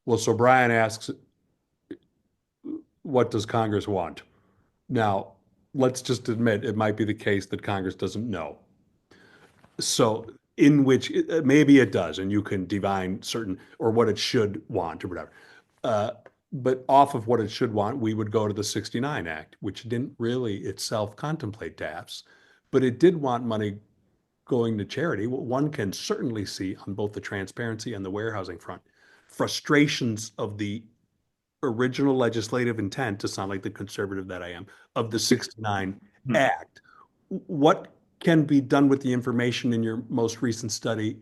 Well, so Brian asks, what does Congress want? Now, let's just admit it might be the case that Congress doesn't know. So, in which maybe it does, and you can divine certain or what it should want or whatever. Uh, but off of what it should want, we would go to the 69 Act, which didn't really itself contemplate TAFs, but it did want money going to charity. One can certainly see on both the transparency and the warehousing front frustrations of the original legislative intent, to sound like the conservative that I am, of the 69 Hmm. Act. What can be done with the information in your most recent study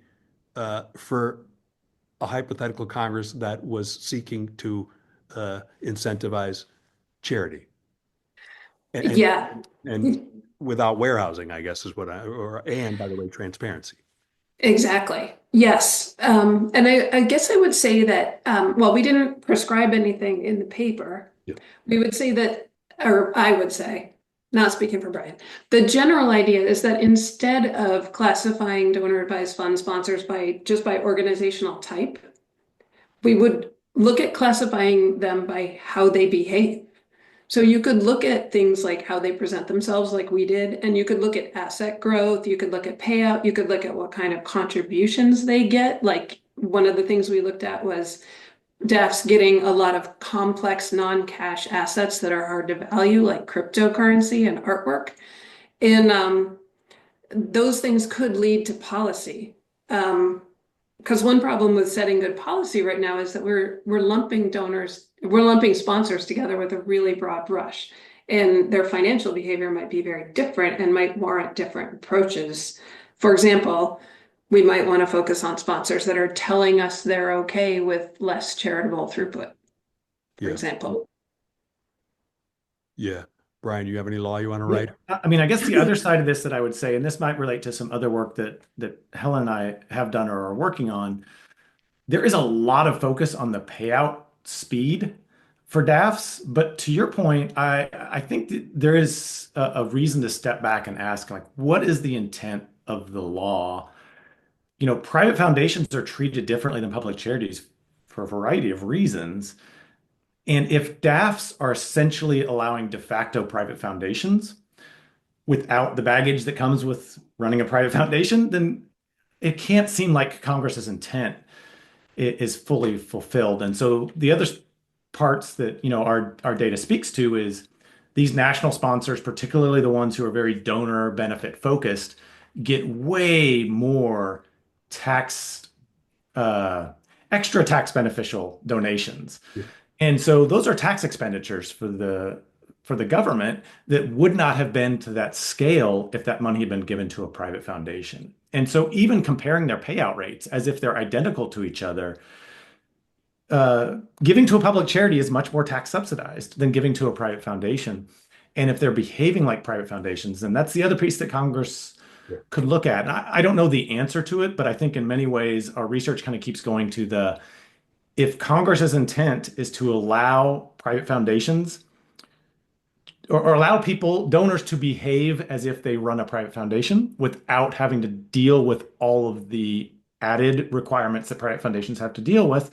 for a hypothetical Congress that was seeking to incentivize charity and, and Yeah, and without warehousing, I guess is and by the way, transparency. exactly. Yes. And I guess I would say that, well, we didn't prescribe anything in the paper. Yeah. We would say that, or I would say, not speaking for Brian, the general idea is that instead of classifying donor advised fund sponsors by just by organizational type, we would look at classifying them by how they behave. So you could look at things like how they present themselves, like we did, and you could look at asset growth, you could look at payout, you could look at what kind of contributions they get. Like one of the things we looked at was DEF's getting a lot of complex non-cash assets that are hard to value, like cryptocurrency and artwork. And those things could lead to policy. Because one problem with setting good policy right now is that we're lumping donors, we're lumping sponsors together with a really broad brush, and their financial behavior might be very different and might warrant different approaches. For example, we might want to focus on sponsors that are telling us they're okay with less charitable throughput, for Yeah. example. Yeah. Brian, you have any law you want to Yeah. write? I mean, I guess the other side of this that I would say, and this might relate to some other work that Helen and I have done or are working on, there is a lot of focus on the payout speed for DAFs. But to your point, I think that there is a reason to step back and ask, like, what is the intent of the law? Private foundations are treated differently than public charities for a variety of reasons. And if DAFs are essentially allowing de facto private foundations without the baggage that comes with running a private foundation, then it can't seem like Congress's intent is fully fulfilled. And so the other parts that our data speaks to is these national sponsors, particularly the ones who are very donor benefit focused, get way more tax uh, extra tax beneficial donations. Yeah. And so those are tax expenditures for the government that would not have been to that scale if that money had been given to a private foundation. And so even comparing their payout rates as if they're identical to each other, giving to a public charity is much more tax subsidized than giving to a private foundation. And if they're behaving like private foundations, then that's the other piece that Congress Yeah. could look at. And I don't know the answer to it, but I think in many ways our research kind of keeps going to the if Congress's intent is to allow private foundations or allow people, donors to behave as if they run a private foundation without having to deal with all of the added requirements that private foundations have to deal with,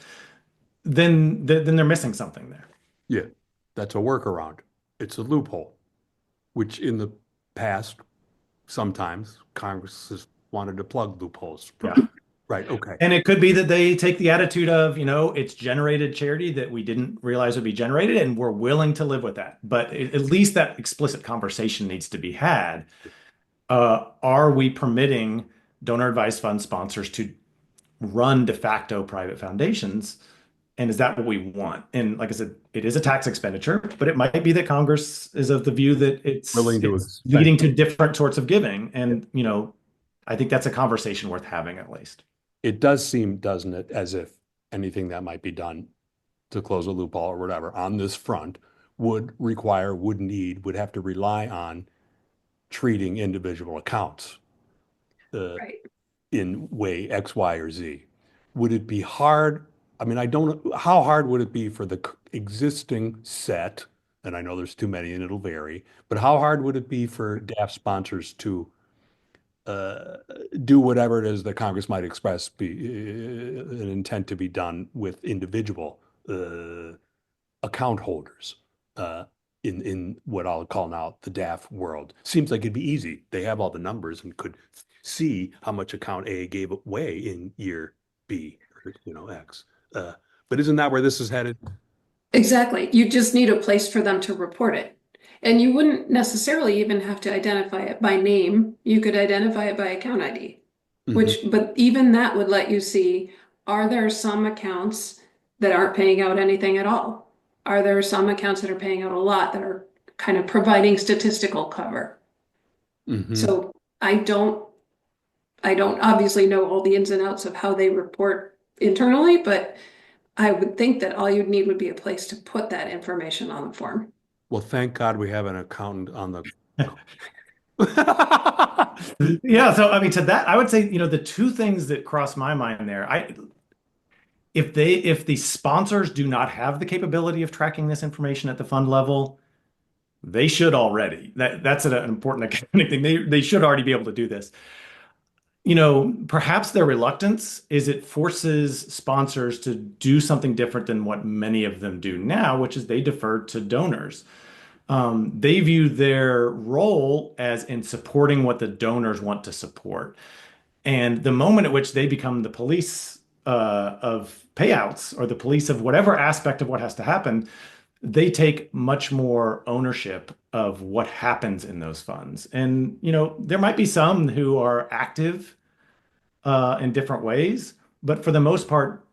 then they're missing something there. Yeah. That's a workaround. It's a loophole, which in the past, sometimes Congress has wanted to plug loopholes. Yeah. Right. Okay. And it could be that they take the attitude of, it's generated charity that we didn't realize would be generated, and we're willing to live with that. But at least that explicit conversation needs to be had. Are we permitting donor advised fund sponsors to run de facto private foundations? And is that what we want? And like I said, it is a tax expenditure, but it might be that Congress is of the view that it's Willing to it's expend. leading to different sorts of giving. And, I think that's a conversation worth having at least. It does seem, doesn't it, as if anything that might be done to close a loophole or whatever on this front would have to rely on treating individual accounts uh, Right. in way X, Y, or Z. Would it be hard? I mean, I don't know. How hard would it be for the existing set? And I know there's too many and it'll vary, but how hard would it be for DAF sponsors to uh, do whatever it is that Congress might express be an intent to be done with individual account holders uh, in what I'll call now the DAF world. Seems like it'd be easy. They have all the numbers and could see how much account A gave away in year B or X. Uh, but isn't that where this is headed? Exactly. You just need a place for them to report it. And you wouldn't necessarily even have to identify it by name. You could identify it by account ID, Hmm. but even that would let you see, are there some accounts that aren't paying out anything at all? Are there some accounts that are paying out a lot that are kind of providing statistical cover? Hmm. So I don't obviously know all the ins and outs of how they report internally, but I would think that all you'd need would be a place to put that information on the form. Well, thank God we have an accountant on the. Yeah, so I mean to that I would say, the two things that cross my mind there, I if the sponsors do not have the capability of tracking this information at the fund level, they should already. That's an important accounting thing. They should already be able to do this. Perhaps their reluctance is it forces sponsors to do something different than what many of them do now, which is they defer to donors. They view their role as in supporting what the donors want to support. And the moment at which they become the police of payouts or the police of whatever aspect of what has to happen, they take much more ownership of what happens in those funds. And, there might be some who are active in different ways, but for the most part,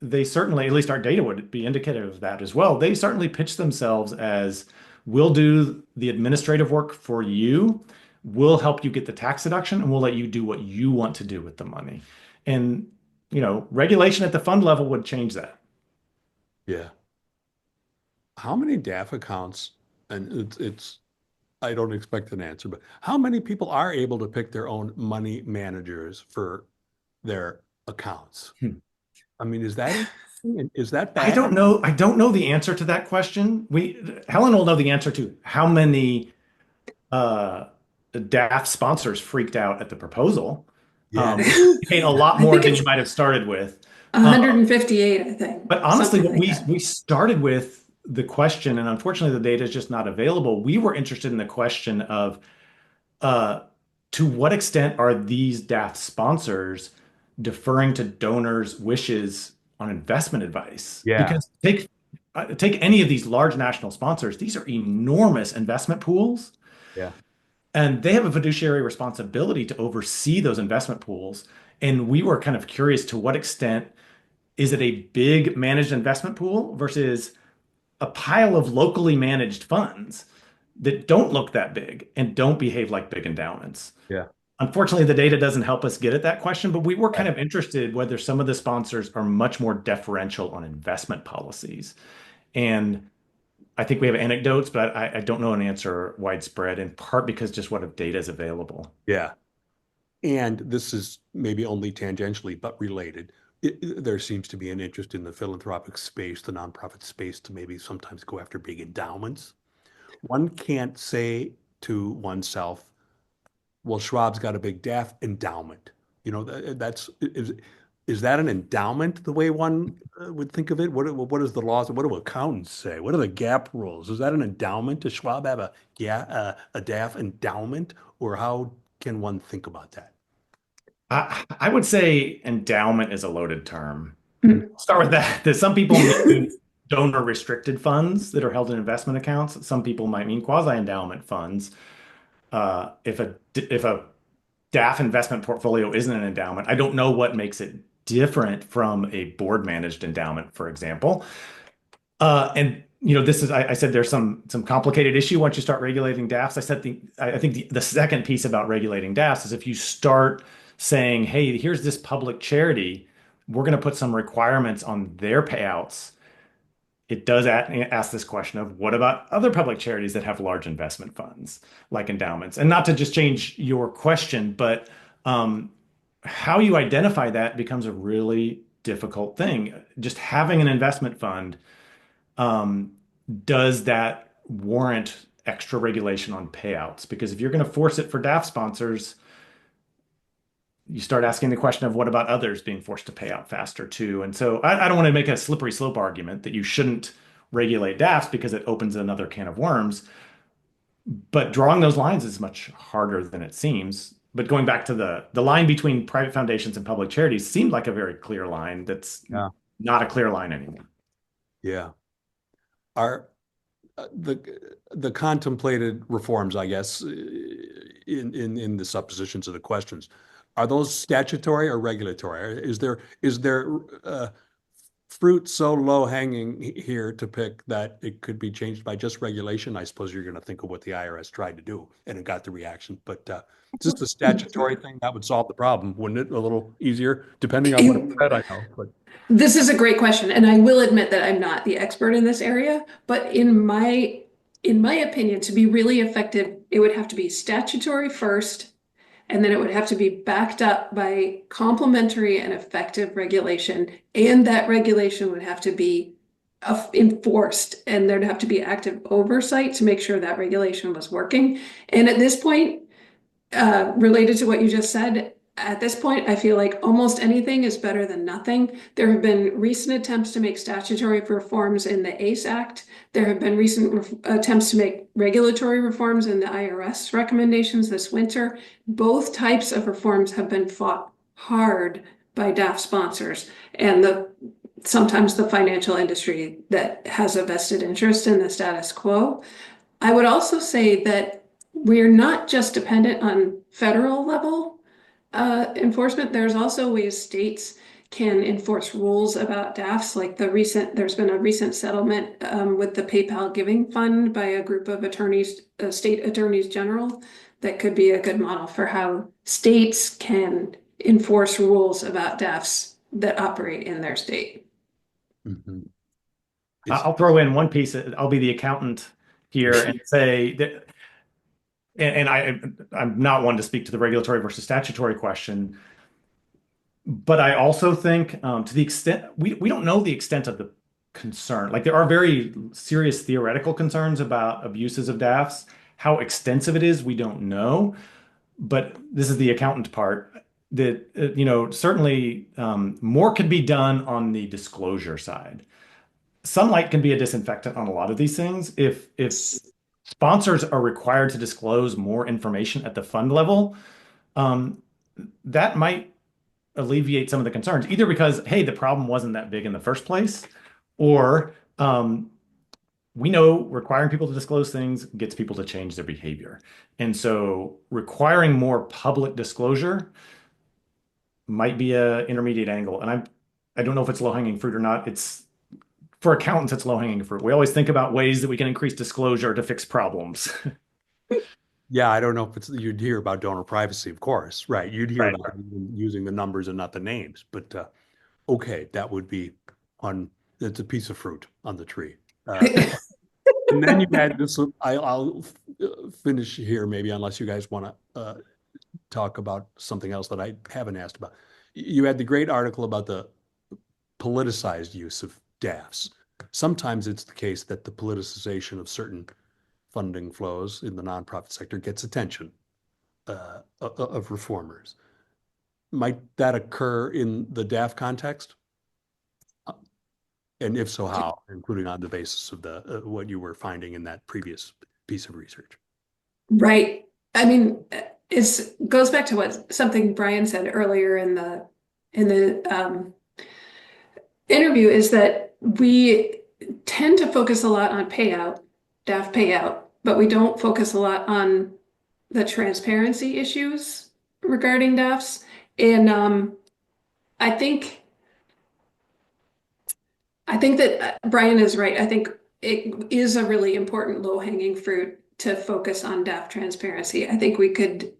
they certainly, at least our data would be indicative of that as well. They certainly pitch themselves as we'll do the administrative work for you, we'll help you get the tax deduction, and we'll let you do what you want to do with the money. And, regulation at the fund level would change that. Yeah. How many DAF accounts, and I don't expect an answer, but how many people are able to pick their own money managers for their accounts? Hmm. I mean, is that interesting? Is that I bad? don't know. I don't know the answer to that question. Helen will know the answer to how many uh, DAF sponsors freaked out at the proposal. Yeah. You paid a lot I more think than it's you might have started with. Uh, 158, I think, but honestly, something what like we that. started with the question, and unfortunately, the data is just not available. We were interested in the question of uh, to what extent are these DAF sponsors deferring to donors' wishes on investment advice? Yeah. Because take any of these large national sponsors; these are enormous investment pools. Yeah. And they have a fiduciary responsibility to oversee those investment pools. And we were kind of curious to what extent is it a big managed investment pool versus a pile of locally managed funds that don't look that big and don't behave like big endowments. Yeah. Unfortunately, the data doesn't help us get at that question, but we were kind Right. of interested whether some of the sponsors are much more deferential on investment policies. And I think we have anecdotes, but I don't know an answer widespread, in part because just what if data is available. Yeah. And this is maybe only tangentially, but related. There seems to be an interest in the philanthropic space, the nonprofit space, to maybe sometimes go after big endowments. One can't say to oneself, well, Schwab's got a big DAF endowment. Is that an endowment the way one would think of it? What is the laws? What do accountants say? What are the gap rules? Is that an endowment? Does Schwab have a DAF endowment, or how can one think about that? I would say endowment is a loaded term. Mm. I'll start with that. That some people mean donor restricted funds that are held in investment accounts. Some people might mean quasi endowment funds. If a DAF investment portfolio isn't an endowment, I don't know what makes it different from a board managed endowment, for example. And this is I said there's some complicated issue once you start regulating DAFs. I think the second piece about regulating DAFs is if you start saying, hey, here's this public charity, we're going to put some requirements on their payouts. It does ask this question of what about other public charities that have large investment funds like endowments? And not to just change your question, but how you identify that becomes a really difficult thing. Just having an investment fund um, does that warrant extra regulation on payouts? Because if you're going to force it for DAF sponsors, you start asking the question of what about others being forced to pay out faster too? And so I don't want to make a slippery slope argument that you shouldn't regulate DAFs because it opens another can of worms. But drawing those lines is much harder than it seems. But going back to the line between private foundations and public charities seemed like a very clear line that's Yeah. not a clear line anymore. Yeah. Are the contemplated reforms, I guess, in the suppositions of the questions, are those statutory or regulatory? Is there fruit so low hanging here to pick that it could be changed by just regulation? I suppose you're going to think of what the IRS tried to do and it got the reaction, but just a statutory thing that would solve the problem, wouldn't it? A little easier, depending on what it said, I know, but This is a great question, and I will admit that I'm not the expert in this area, but in my opinion, to be really effective, it would have to be statutory first, and then it would have to be backed up by complementary and effective regulation, and that regulation would have to be enforced, and there'd have to be active oversight to make sure that regulation was working. And at this point, related to what you just said, at this point, I feel like almost anything is better than nothing. There have been recent attempts to make statutory reforms in the ACE Act. There have been recent attempts to make regulatory reforms in the IRS recommendations this winter. Both types of reforms have been fought hard by DAF sponsors and sometimes the financial industry that has a vested interest in the status quo. I would also say that we're not just dependent on federal level enforcement. There's also ways states can enforce rules about DAFs. Like there's been a recent settlement with the PayPal Giving Fund by a group of attorneys, state attorneys general, that could be a good model for how states can enforce rules about DAFs that operate in their state. mhm. I'll throw in one piece. I'll be the accountant here and say that, and I'm not one to speak to the regulatory versus statutory question, but I also think to the extent we don't know the extent of the concern. Like there are very serious theoretical concerns about abuses of DAFs. How extensive it is, we don't know. But this is the accountant part that certainly more could be done on the disclosure side. Sunlight can be a disinfectant on a lot of these things. If sponsors are required to disclose more information at the fund level, that might alleviate some of the concerns, either because, hey, the problem wasn't that big in the first place, or we know requiring people to disclose things gets people to change their behavior. And so requiring more public disclosure might be an intermediate angle. And I don't know if it's low-hanging fruit or not. It's for accountants, it's low-hanging fruit. We always think about ways that we can increase disclosure to fix problems. Yeah, I don't know if you'd hear about donor privacy, of course, right? You'd hear Right. about using the numbers and not the names, but okay, that would be it's a piece of fruit on the tree. And then you had this, I'll finish here maybe, unless you guys want to talk about something else that I haven't asked about. You had the great article about the politicized use of DAFs. Sometimes it's the case that the politicization of certain funding flows in the nonprofit sector gets attention of reformers. Might that occur in the DAF context? And if so, how, including on the basis of what you were finding in that previous piece of research? Right. I mean, it goes back to something Brian said earlier in the interview, is that we tend to focus a lot on DAF payout, but we don't focus a lot on the transparency issues regarding DAFs. And I think that Brian is right. I think it is a really important low-hanging fruit to focus on DAF transparency. I think we could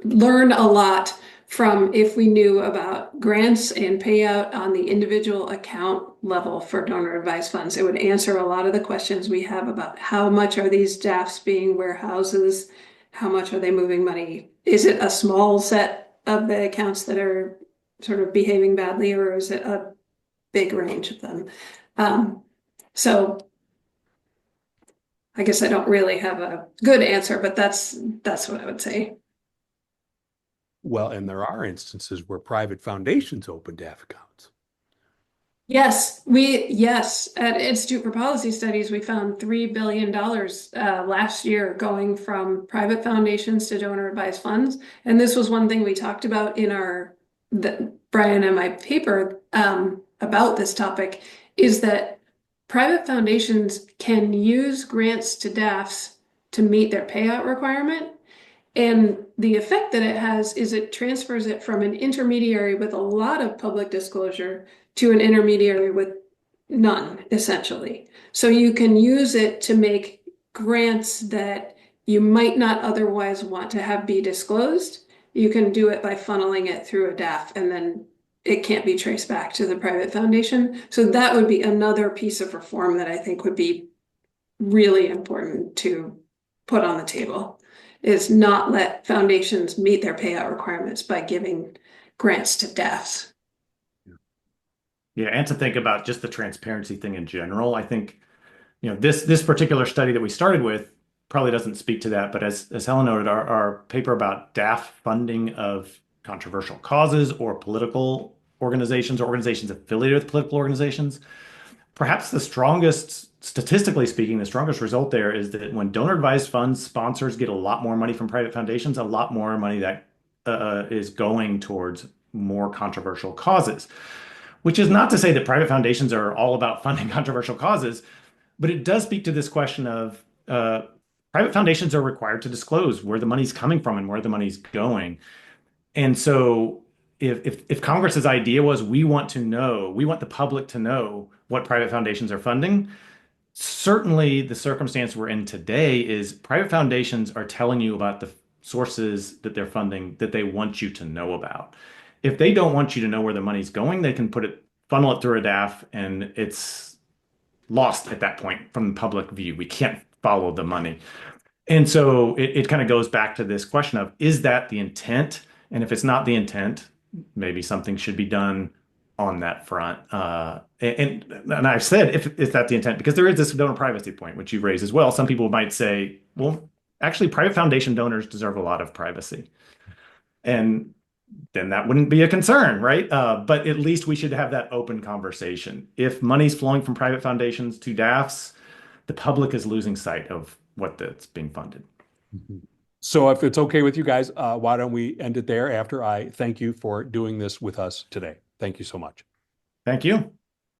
learn a lot from if we knew about grants and payout on the individual account level for donor advised funds. It would answer a lot of the questions we have about how much are these DAFs being warehouses, how much are they moving money? Is it a small set of the accounts that are sort of behaving badly, or is it a big range of them? So I guess I don't really have a good answer, but that's what I would say. Well, and there are instances where private foundations open DAF accounts. Yes, at Institute for Policy Studies, we found $3 billion last year going from private foundations to donor advised funds. And this was one thing we talked about in Brian and my paper about this topic, is that private foundations can use grants to DAFs to meet their payout requirement. And the effect that it has is it transfers it from an intermediary with a lot of public disclosure to an intermediary with none, essentially. So you can use it to make grants that you might not otherwise want to have be disclosed. You can do it by funneling it through a DAF, and then it can't be traced back to the private foundation. So that would be another piece of reform that I think would be really important to put on the table, is not let foundations meet their payout requirements by giving grants to DAFs. Yeah, and to think about just the transparency thing in general. I think, this particular study that we started with probably doesn't speak to that, but as Helen noted, our paper about DAF funding of controversial causes or political organizations or organizations affiliated with political organizations, perhaps statistically speaking, the strongest result there is that when donor advised funds sponsors get a lot more money from private foundations, a lot more money that is going towards more controversial causes. Which is not to say that private foundations are all about funding controversial causes, but it does speak to this question of private foundations are required to disclose where the money's coming from and where the money's going. And so if Congress's idea was we want the public to know what private foundations are funding, certainly the circumstance we're in today is private foundations are telling you about the sources that they're funding that they want you to know about. If they don't want you to know where the money's going, they can funnel it through a DAF, and it's lost at that point from the public view. We can't follow the money. And so it kind of goes back to this question of, is that the intent? And if it's not the intent, maybe something should be done on that front. And I've said, if that's the intent, because there is this donor privacy point, which you raised as well. Some people might say, well, actually, private foundation donors deserve a lot of privacy. And then that wouldn't be a concern, right? But at least we should have that open conversation. If money's flowing from private foundations to DAFs, the public is losing sight of what that's being funded. So if it's okay with you guys, why don't we end it there after I thank you for doing this with us today? Thank you so much. Thank you.